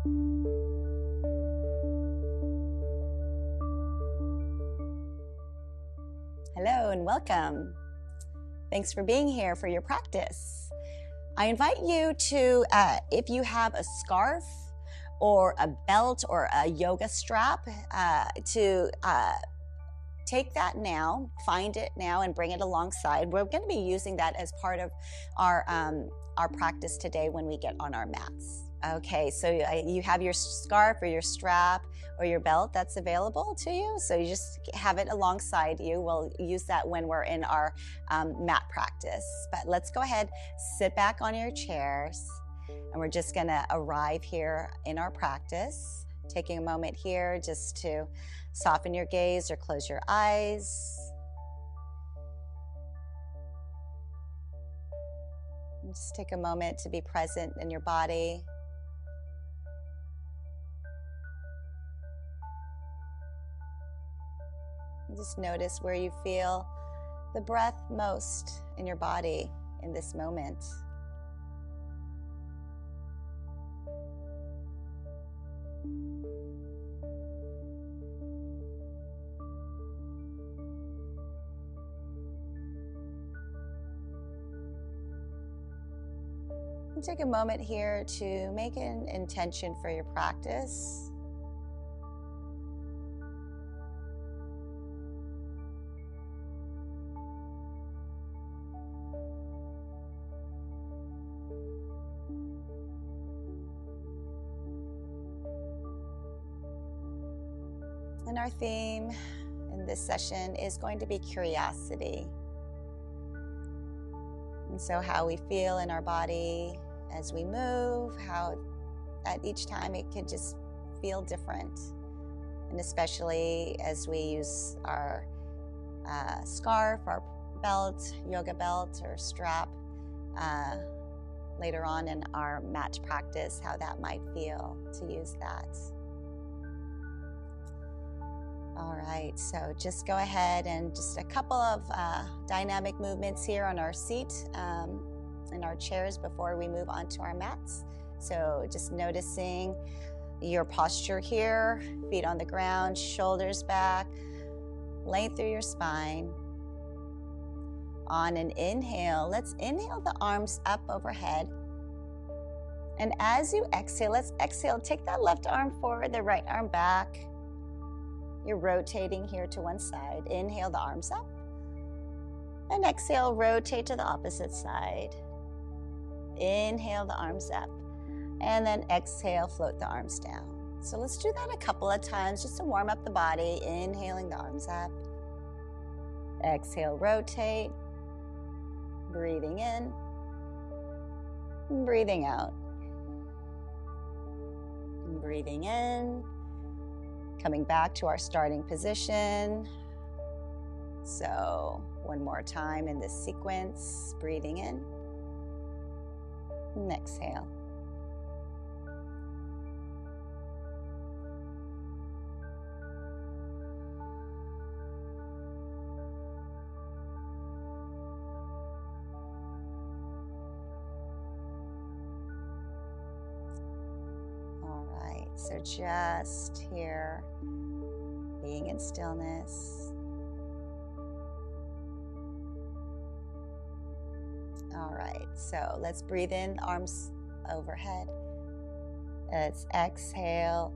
Hello and welcome. Thanks for being here for your practice. I invite you to, if you have a scarf or a belt or a yoga strap, to take that now, find it now, and bring it alongside. We're going to be using that as part of our practice today when we get on our mats. Okay, so you have your scarf or your strap or your belt that's available to you. So you just have it alongside you. We'll use that when we're in our mat practice. But let's go ahead, sit back on your chairs, and we're just gonna arrive here in our practice. Taking a moment here just to soften your gaze or close your eyes. Just take a moment to be present in your body. Just notice where you feel the breath most in your body in this moment. And take a moment here to make an intention for your practice. And our theme in this session is going to be curiosity. And so how we feel in our body as we move, how at each time it can just feel different. And especially as we use our scarf, our belt, yoga belt or strap later on in our mat practice, how that might feel to use that. All right, so just go ahead and just a couple of dynamic movements here on our seat in our chairs before we move on to our mats. So just noticing your posture here, feet on the ground, shoulders back, length through your spine. On an inhale, let's inhale the arms up overhead. And as you exhale, let's exhale, take that left arm forward, the right arm back. You're rotating here to one side. Inhale the arms up. And exhale, rotate to the opposite side. Inhale the arms up. And then exhale, float the arms down. So let's do that a couple of times just to warm up the body. Inhaling the arms up. Exhale, rotate. Breathing in. Breathing out. Breathing in. Coming back to our starting position. So one more time in this sequence, breathing in and exhale. So just here, being in stillness. All right, so let's breathe in, arms overhead. Let's exhale,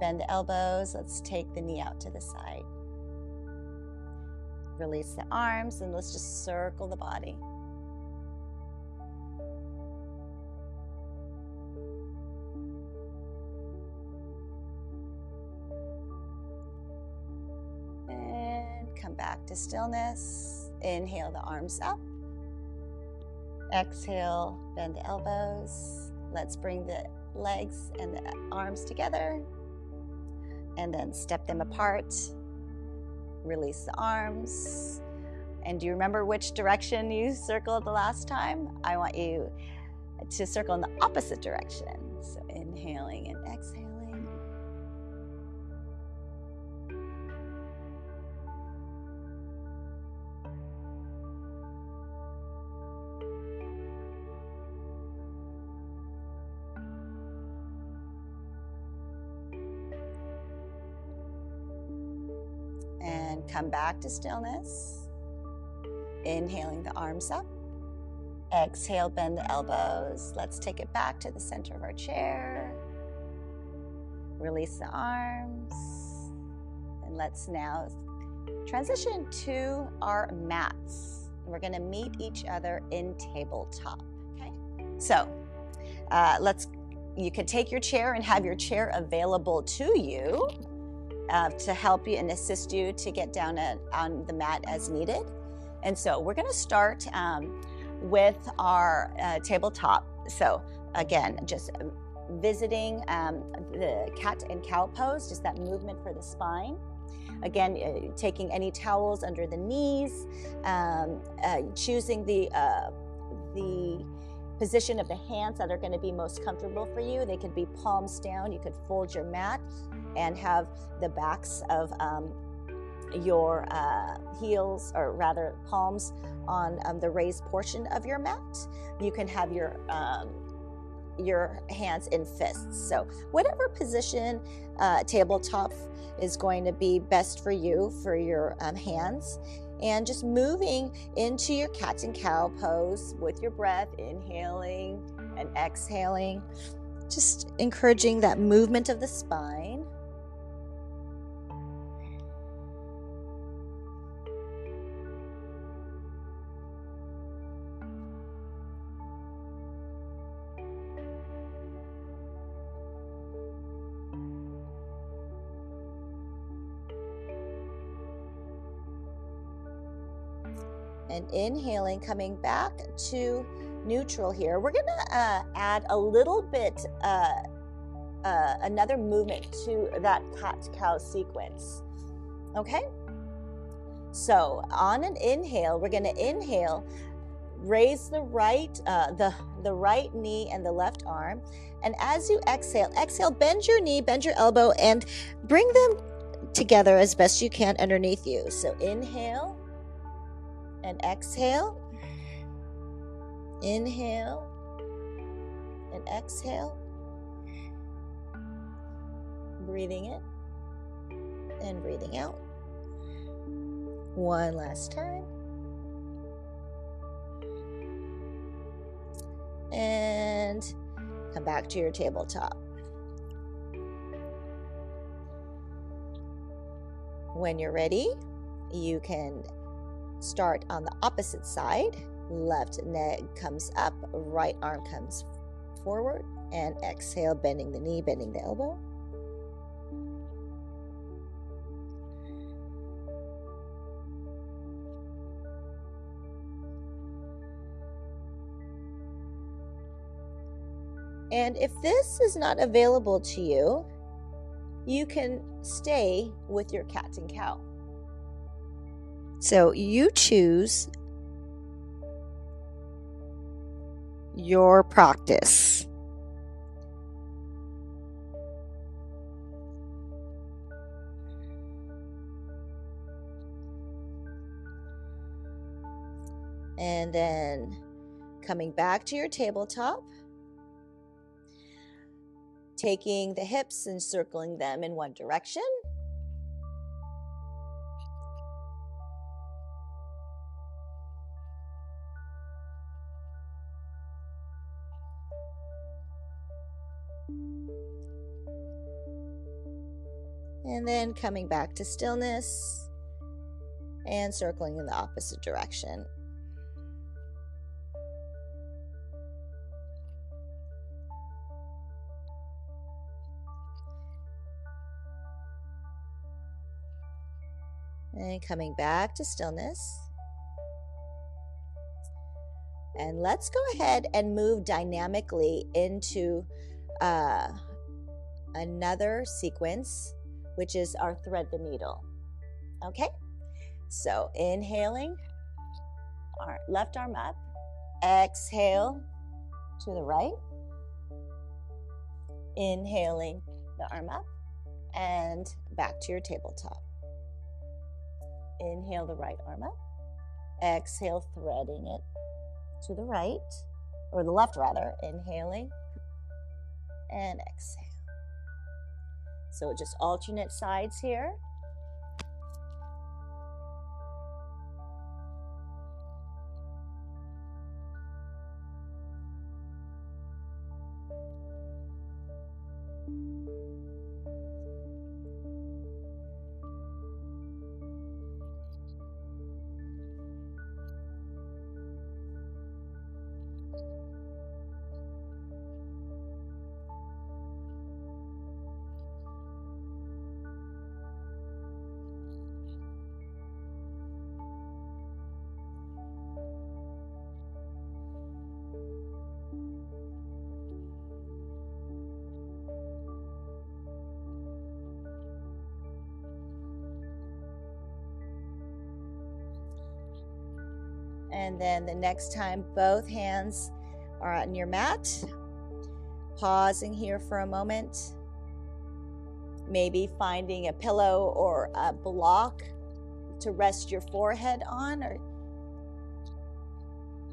bend the elbows. Let's take the knee out to the side. Release the arms and let's just circle the body. Come back to stillness. Inhale the arms up. Exhale, bend the elbows. Let's bring the legs and the arms together. And then step them apart. Release the arms. And do you remember which direction you circled the last time? I want you to circle in the opposite direction. So inhaling and exhaling. And come back to stillness. Inhaling the arms up. Exhale, bend the elbows. Let's take it back to the center of our chair. Release the arms. And let's now transition to our mats. We're going to meet each other in tabletop. Okay? So you can take your chair and have your chair available to you to help you and assist you to get down on the mat as needed. And so we're going to start with our tabletop. So again, just visiting the cat and cow pose, just that movement for the spine. Again, taking any towels under the knees, choosing the position of the hands that are going to be most comfortable for you. They could be palms down. You could fold your mat and have the backs of your heels, or rather palms, on the raised portion of your mat. You can have your hands in fists. So whatever position tabletop is going to be best for you, for your hands. And just moving into your cat and cow pose with your breath, inhaling and exhaling, just encouraging that movement of the spine. And inhaling, coming back to neutral here. We're gonna add a little bit, another movement to that cat-cow sequence, okay? So on an inhale, we're gonna inhale, raise the right, the right knee and the left arm. And as you exhale, bend your knee, bend your elbow, and bring them together as best you can underneath you. So inhale, and exhale, inhale, and exhale, breathing in and breathing out. One last time. And come back to your tabletop. When you're ready, you can start on the opposite side. Left leg comes up, right arm comes forward, and exhale, bending the knee, bending the elbow. And if this is not available to you, you can stay with your cat and cow. So you choose your practice. And then coming back to your tabletop, taking the hips and circling them in one direction. And then coming back to stillness and circling in the opposite direction. And coming back to stillness. And let's go ahead and move dynamically into another sequence, which is our thread the needle. Okay, so inhaling, our left arm up, exhale to the right, inhaling the arm up and back to your tabletop. Inhale the right arm up, exhale, threading it to the right, or the left rather, inhaling and exhale. So just alternate sides here. And then the next time both hands are on your mat, pausing here for a moment, maybe finding a pillow or a block to rest your forehead on, or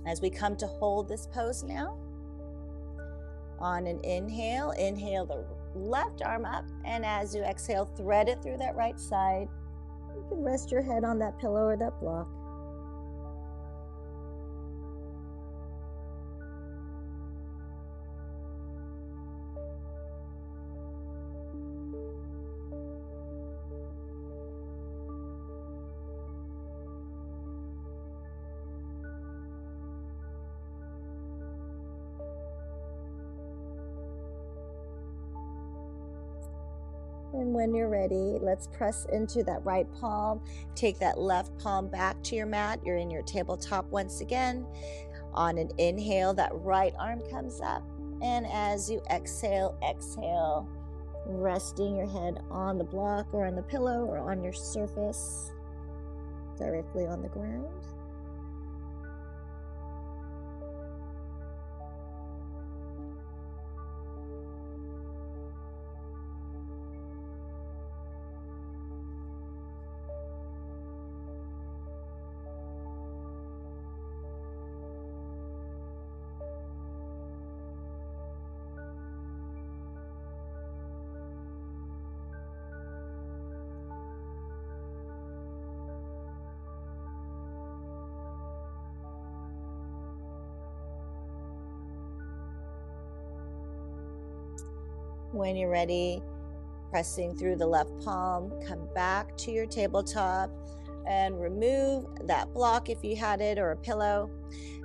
as we come to hold this pose now. On an inhale, inhale the left arm up, and as you exhale, thread it through that right side. You can rest your head on that pillow or that block. And when you're ready, let's press into that right palm. Take that left palm back to your mat. You're in your tabletop once again. On an inhale, that right arm comes up. And as you exhale, exhale, resting your head on the block or on the pillow or on your surface, directly on the ground. When you're ready, pressing through the left palm, come back to your tabletop and remove that block if you had it or a pillow.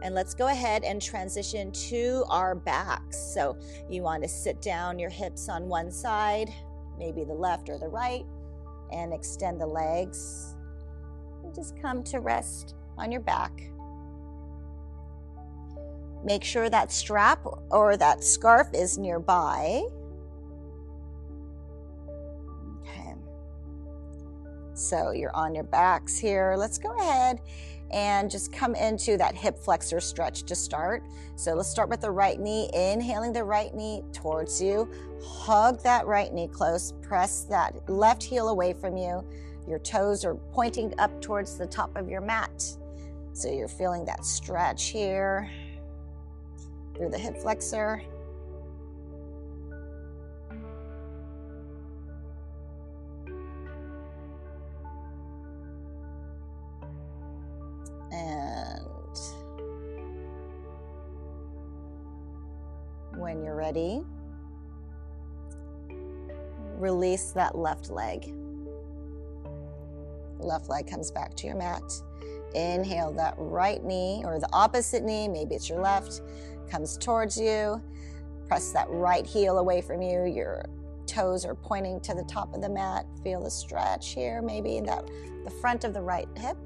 And let's go ahead and transition to our backs. So you want to sit down, your hips on one side, maybe the left or the right, and extend the legs. And just come to rest on your back. Make sure that strap or that scarf is nearby. So you're on your backs here. Let's go ahead and just come into that hip flexor stretch to start. So let's start with the right knee, inhaling the right knee towards you. Hug that right knee close. Press that left heel away from you. Your toes are pointing up towards the top of your mat. So you're feeling that stretch here through the hip flexor. And when you're ready, release that left leg. Left leg comes back to your mat. Inhale, that right knee or the opposite knee, maybe it's your left, comes towards you. Press that right heel away from you. Your toes are pointing to the top of the mat. Feel the stretch here, maybe in the front of the right hip.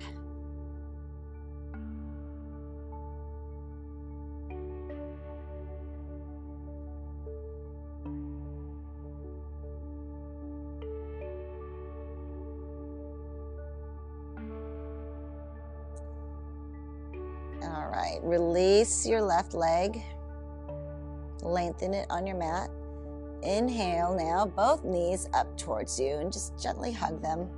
All right, release your left leg. Lengthen it on your mat. Inhale now, both knees up towards you, and just gently hug them.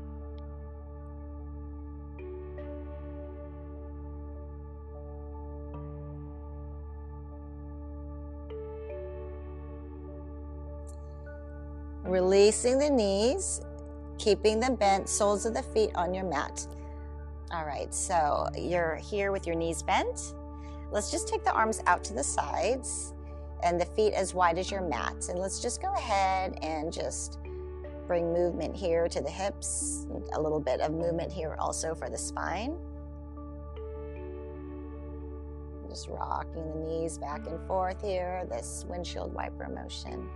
Releasing the knees, keeping them bent, soles of the feet on your mat. All right, so you're here with your knees bent. Let's just take the arms out to the sides and the feet as wide as your mat. And let's just go ahead and just bring movement here to the hips, a little bit of movement here also for the spine. Just rocking the knees back and forth here, this windshield wiper motion.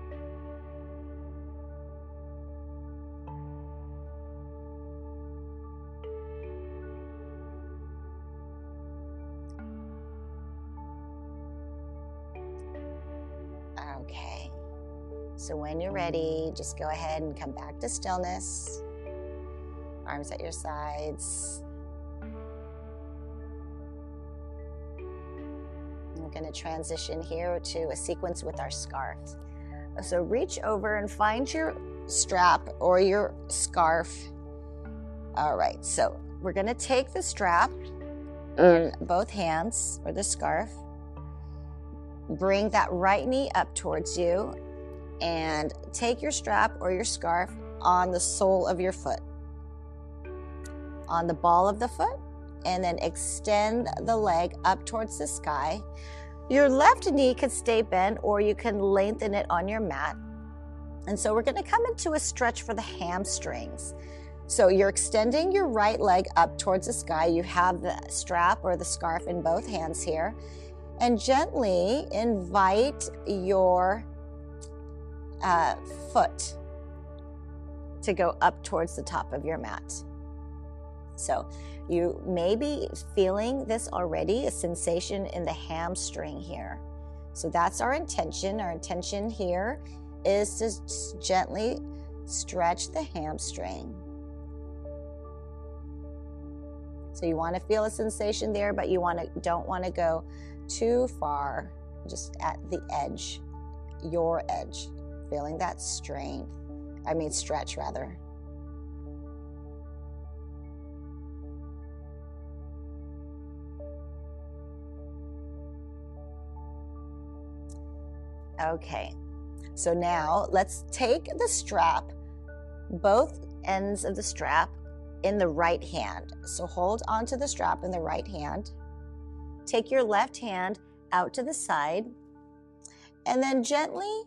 Okay, so when you're ready, just go ahead and come back to stillness. Arms at your sides. going to transition here to a sequence with our scarf. So reach over and find your strap or your scarf. All right, so we're going to take the strap in both hands, or the scarf. Bring that right knee up towards you and take your strap or your scarf on the sole of your foot, on the ball of the foot, and then extend the leg up towards the sky. Your left knee can stay bent, or you can lengthen it on your mat. And so we're going to come into a stretch for the hamstrings. So you're extending your right leg up towards the sky. You have the strap or the scarf in both hands here. And gently invite your foot to go up towards the top of your mat. So you may be feeling this already, a sensation in the hamstring here. So that's our intention. Our intention here is to gently stretch the hamstring. So you want to feel a sensation there, but you don't want to go too far, just at the edge, your edge, feeling that stretch rather. Okay, so now let's take the strap, both ends of the strap, in the right hand. So hold onto the strap in the right hand. Take your left hand out to the side, and then gently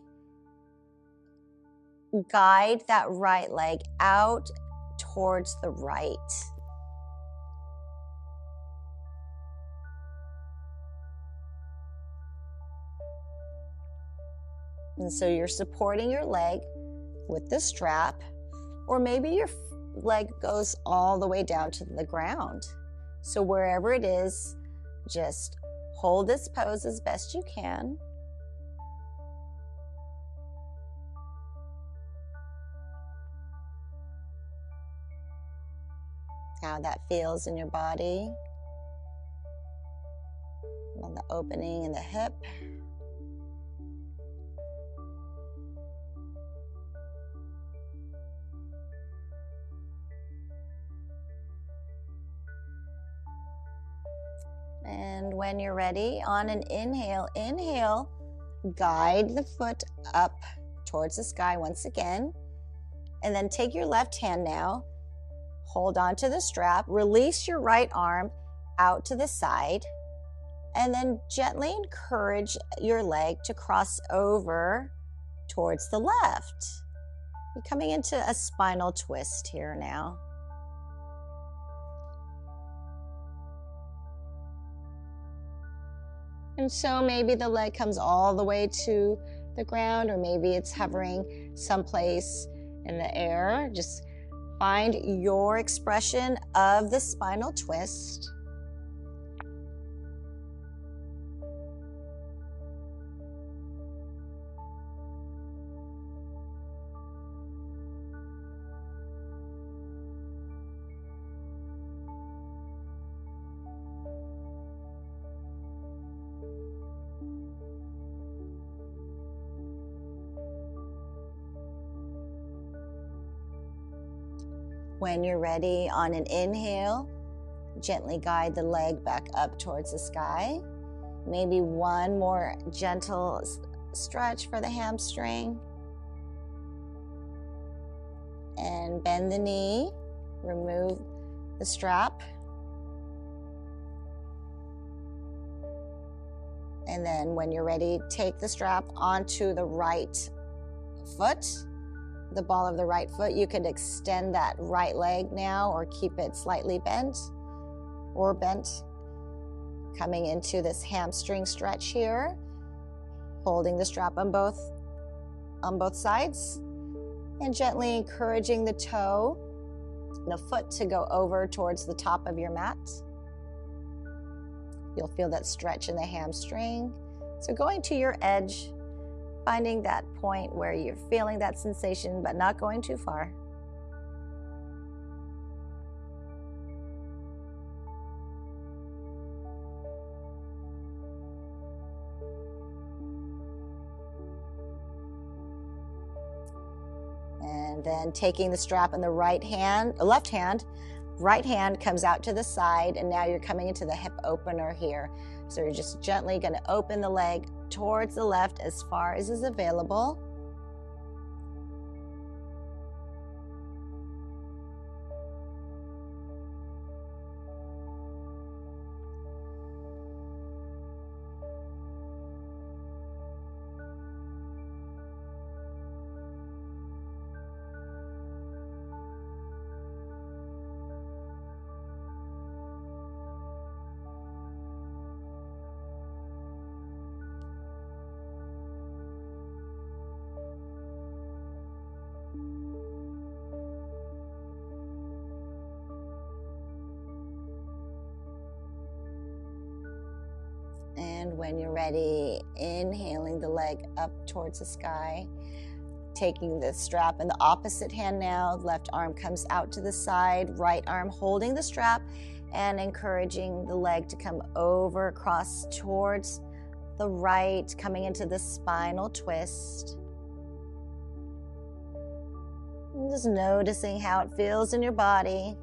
guide that right leg out towards the right. And so you're supporting your leg with the strap, or maybe your leg goes all the way down to the ground. So wherever it is, just hold this pose as best you can. How that feels in your body, on the opening in the hip. And when you're ready, on an inhale, guide the foot up towards the sky once again. And then take your left hand now, hold on to the strap, release your right arm out to the side, and then gently encourage your leg to cross over towards the left. You're coming into a spinal twist here now. And so maybe the leg comes all the way to the ground, or maybe it's hovering someplace in the air. Just find your expression of the spinal twist. When you're ready, on an inhale, gently guide the leg back up towards the sky. Maybe one more gentle stretch for the hamstring. And bend the knee, remove the strap. And then when you're ready, take the strap onto the right foot, the ball of the right foot. You could extend that right leg now, or keep it slightly bent or bent. Coming into this hamstring stretch here, holding the strap on both sides, and gently encouraging the toe, the foot, to go over towards the top of your mat. You'll feel that stretch in the hamstring. So going to your edge, finding that point where you're feeling that sensation, but not going too far. then taking the strap in the left hand comes out to the side, and now you're coming into the hip opener here. So you're just gently going to open the leg towards the left as far as is available. And when you're ready, inhaling the leg up towards the sky, taking the strap in the opposite hand now, left arm comes out to the side, right arm holding the strap and encouraging the leg to come over across towards the right, coming into the spinal twist. And just noticing how it feels in your body.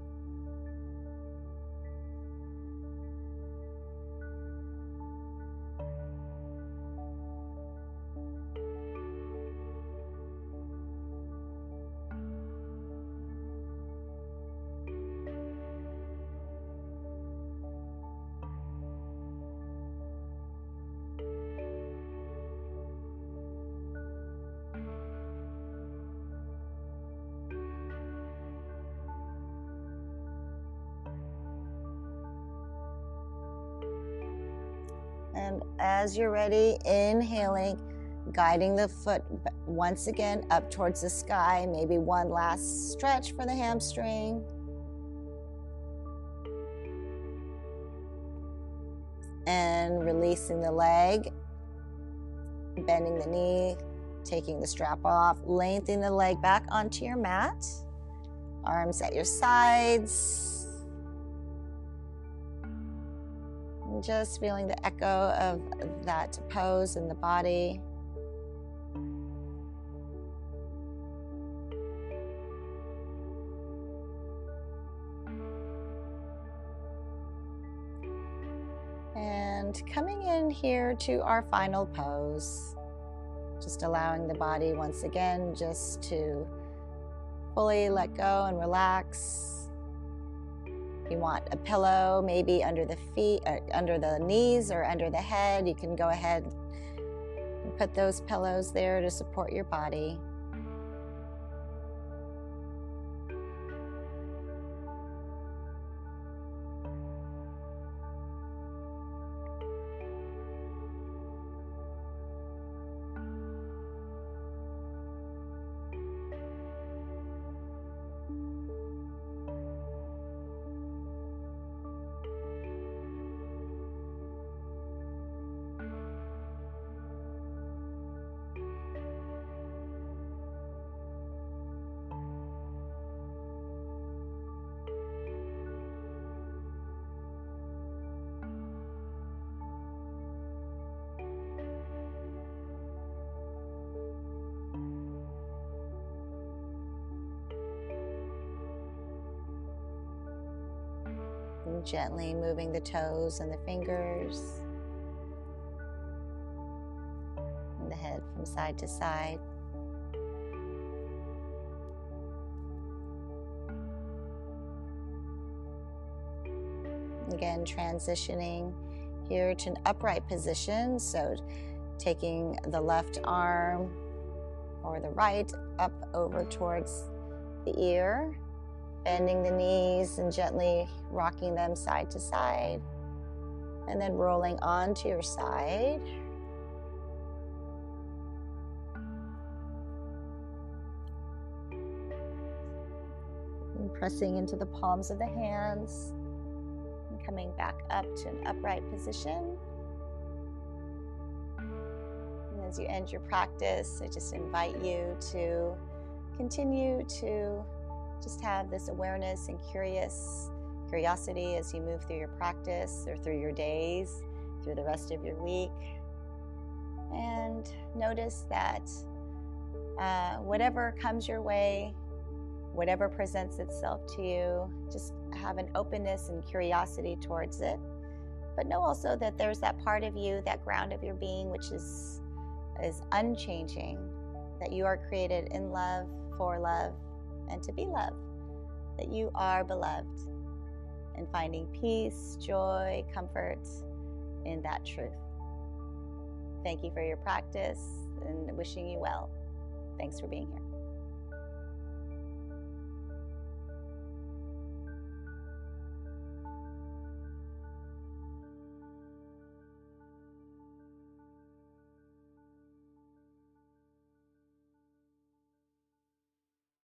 And as you're ready, inhaling, guiding the foot once again up towards the sky. Maybe one last stretch for the hamstring. And releasing the leg, bending the knee, taking the strap off, lengthening the leg back onto your mat. Arms at your sides. Just feeling the echo of that pose in the body. And coming in here to our final pose, just allowing the body once again just to fully let go and relax. If you want a pillow, maybe under the feet, or under the knees, or under the head, you can go ahead and put those pillows there to support your body. And gently moving the toes and the fingers and the head from side to side. Again, transitioning here to an upright position. So taking the left arm or the right up over towards the ear, bending the knees and gently rocking them side to side, and then rolling onto your side. And pressing into the palms of the hands and coming back up to an upright position. And as you end your practice, I just invite you to continue to just have this awareness and curiosity as you move through your practice or through your days, through the rest of your week. And notice that whatever comes your way, whatever presents itself to you, just have an openness and curiosity towards it. But know also that there's that part of you, that ground of your being, which is unchanging, that you are created in love, for love, and to be loved, that you are beloved, and finding peace, joy, comfort in that truth. Thank you for your practice and wishing you well. Thanks for being here.